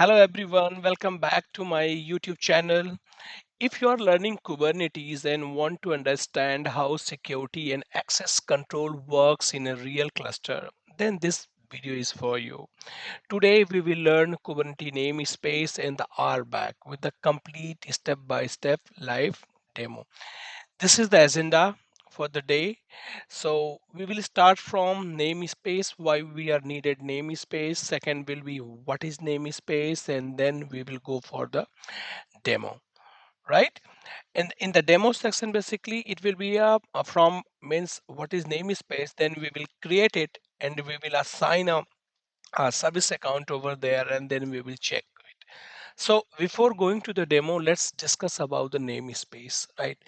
Hello everyone, welcome back to my YouTube channel. If you are learning Kubernetes and want to understand how security and access control works in a real cluster, then this video is for you. Today we will learn Kubernetes namespace and the RBAC with the complete step-by-step live demo. This is the agenda for the day. So we will start from namespace, why we are needed namespace. Second will be what is namespace, and then we will go for the demo, right? And in the demo section, basically it will be from means what is namespace, then we will create it and we will assign a service account over there, and then we will check. So before going to the demo, let's discuss about the namespace, right?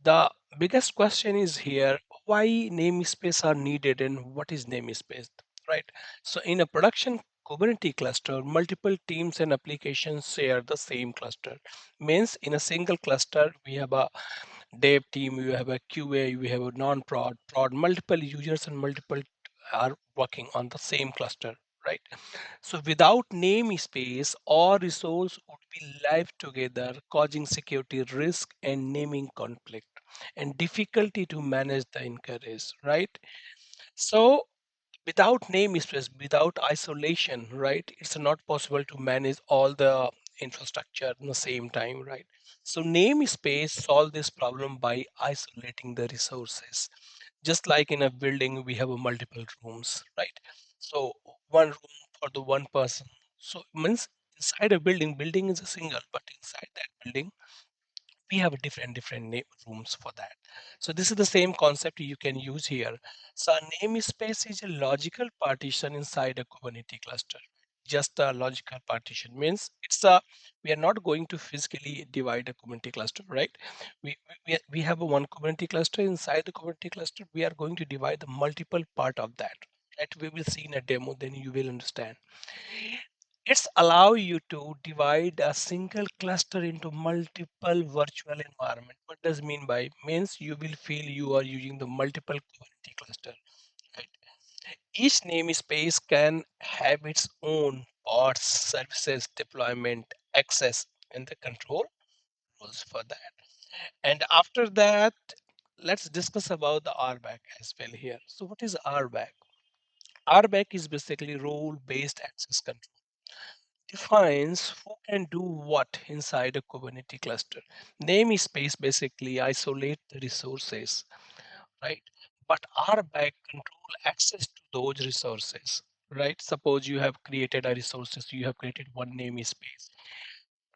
The biggest question is here, why namespace are needed and what is namespace, right? So in a production Kubernetes cluster, multiple teams and applications share the same cluster. Means in a single cluster, we have a dev team, we have a QA, we have a non-prod, prod, multiple users and multiple are working on the same cluster, right? So without namespace, all resource would be live together, causing security risk and naming conflict and difficulty to manage the inquiries, right? So without namespace, without isolation, right, it's not possible to manage all the infrastructure at the same time, right? So namespace solve this problem by isolating the resources. Just like in a building, we have a multiple rooms, right? So one room for the one person. So means inside a building is a single, but inside that building we have a different rooms for that. So this is the same concept you can use here. So a namespace is a logical partition inside a Kubernetes cluster. Just a logical partition means it's a we are not going to physically divide a Kubernetes cluster, right? We have a one Kubernetes cluster. Inside the Kubernetes cluster we are going to divide the multiple part of that, right? We will see in a demo, then you will understand. It's allow you to divide a single cluster into multiple virtual environment. What does mean by means you will feel you are using the multiple Kubernetes cluster, right? Each namespace can have its own pods, services, deployment, access, and the control rules for that. And after that, let's discuss about the RBAC as well here. So what is RBAC? RBAC is basically role-based access control. Defines who can do what inside a Kubernetes cluster. Namespace basically isolate the resources, right? But RBAC control access to those resources, right? Suppose you have created a resources, you have created one namespace,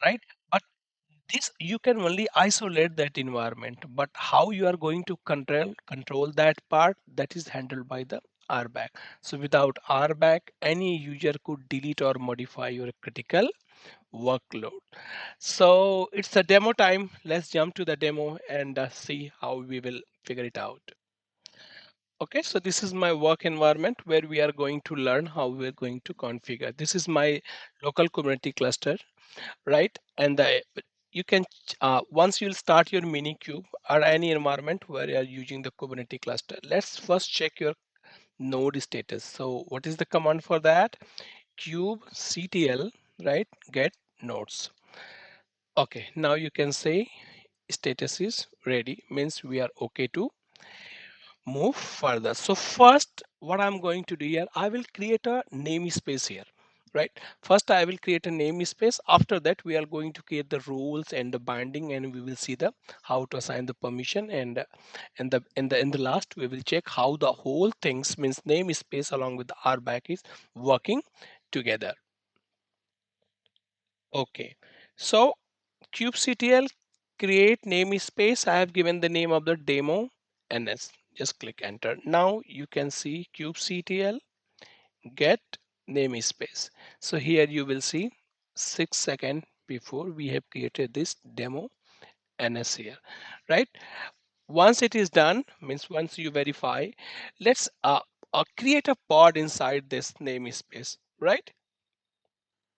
right? But this you can only isolate that environment, but how you are going to control that part, that is handled by the RBAC. So without RBAC, any user could delete or modify your critical workload. So it's a demo time. Let's jump to the demo and see how we will figure it out. Okay, so this is my work environment where we are going to learn how we're going to configure. This is my local Kubernetes cluster, right? And you can once you'll start your Minikube or any environment where you are using the Kubernetes cluster, let's first check your node status. So what is the command for that? kubectl, right? Get nodes. Okay, now you can say status is ready, means we are okay to move further. So first, what I'm going to do here, I will create a namespace here, right? First, I will create a namespace. After that, we are going to create the rules and the binding, and we will see the how to assign the permission, and in the last, we will check how the whole things means namespace along with the RBAC is working together. Okay, so kubectl create namespace. I have given the name of the demo ns. Just click enter. Now you can see kubectl get namespace. So here you will see 6 seconds before we have created this demo ns here, right? Once it is done, means once you verify, let's create a pod inside this namespace, right?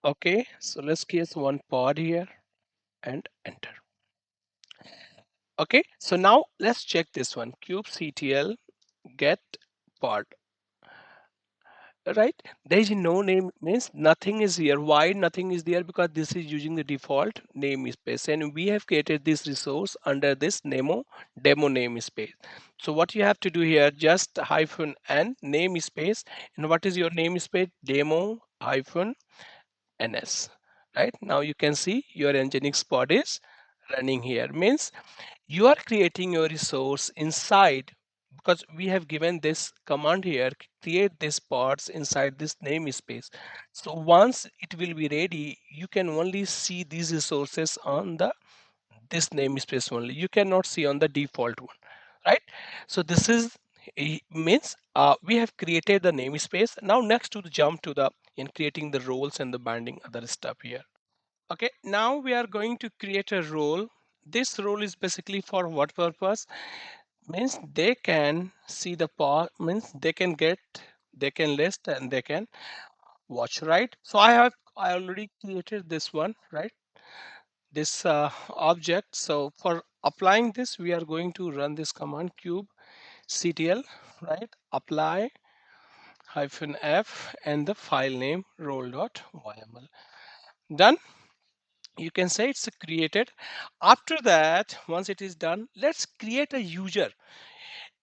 Okay, so let's create one pod here and enter. Okay, so now let's check this one kubectl get pod. right? There is no name, means nothing is here. Why nothing is there? Because this is using the default namespace, and we have created this resource under this demo namespace. So what you have to do here, just hyphen n namespace. And what is your namespace? Demo hyphen ns. Right now you can see your Nginx pod is running here. Means you are creating your resource inside, because we have given this command here, create these pods inside this namespace. So once it will be ready, you can only see these resources on the this namespace only. You cannot see on the default one, right? So this is means we have created the namespace. Now next to the jump to the in creating the roles and the binding other stuff here. Okay, now we are going to create a role. This role is basically for what purpose? Means they can see the path, means they can get, they can list and they can watch, right? So I already created this one, right? This object. So for applying this, we are going to run this command kubectl, right? Apply hyphen f and the file name role.yml. Done. You can say it's created. After that, once it is done, let's create a user.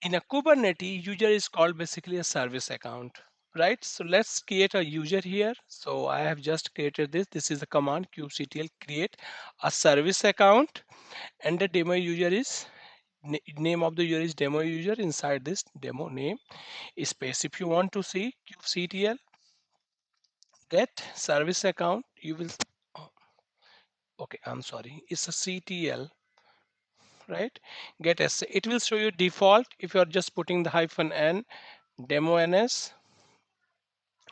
In a Kubernetes, user is called basically a service account, right? So let's create a user here. So I have just created this. This is the command kubectl create a service account, and the demo user is name of the user is demo user inside this demo name space. If you want to see kubectl get service account, you will. Oh, okay, I'm sorry. It's a CTL, right? Get s. It will show you default. If you are just putting the hyphen n demo ns,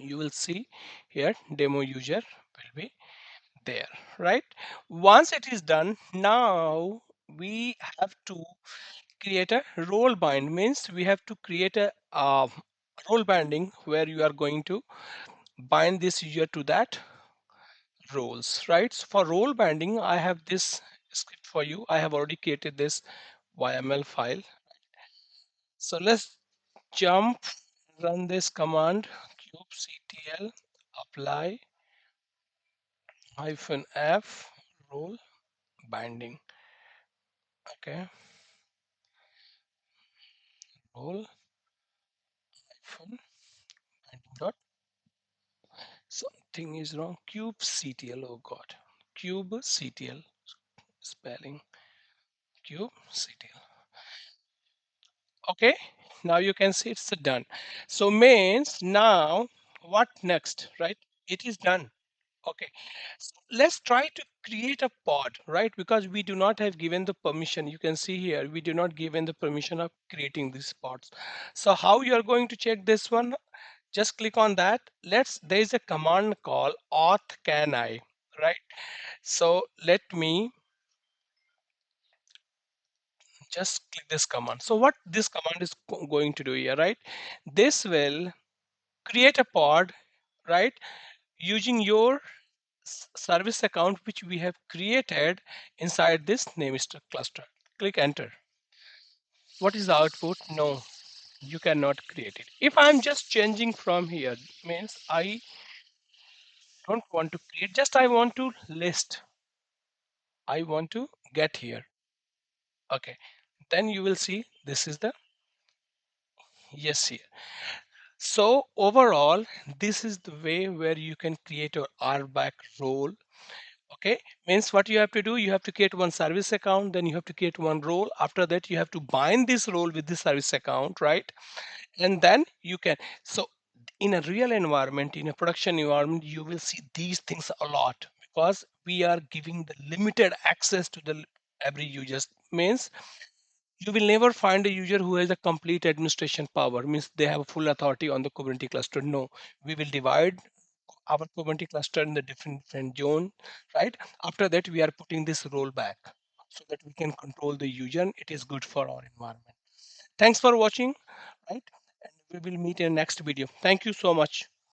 you will see here demo user will be there, right? Once it is done, now we have to create a role bind. Means we have to create a role binding where you are going to bind this user to that roles, right? So for role binding, I have this script for you. I have already created this YML file. So let's jump, run this command kubectl apply hyphen f role binding. Okay, role hyphen binding dot, something is wrong, kubectl, oh god, kubectl spelling kubectl. Okay, now you can see it's done. So means now what next, right? It is done. Okay, so let's try to create a pod, right? Because we do not have given the permission. You can see here, we do not given the permission of creating these pods. So how you are going to check this one? Just click on that. There is a command called auth can I, right? So let me just click this command. So what this command is going to do here, right? This will create a pod, right? Using your service account which we have created inside this namespace cluster. Click enter. What is the output? No, you cannot create it. If I'm just changing from here, means I don't want to create, just I want to list. I want to get here. Okay, then you will see this is the yes here. So overall, this is the way where you can create your RBAC role. Okay, means what you have to do, you have to create one service account, then you have to create one role. After that, you have to bind this role with the service account, right? And then you can, so in a real environment, in a production environment, you will see these things a lot, because we are giving the limited access to the every user. Means you will never find a user who has a complete administration power, means they have full authority on the Kubernetes cluster. No, we will divide our Kubernetes cluster in the different zone, right? After that, we are putting this rollback so that we can control the user. And it is good for our environment. Thanks for watching, right? And we will meet in next video. Thank you so much.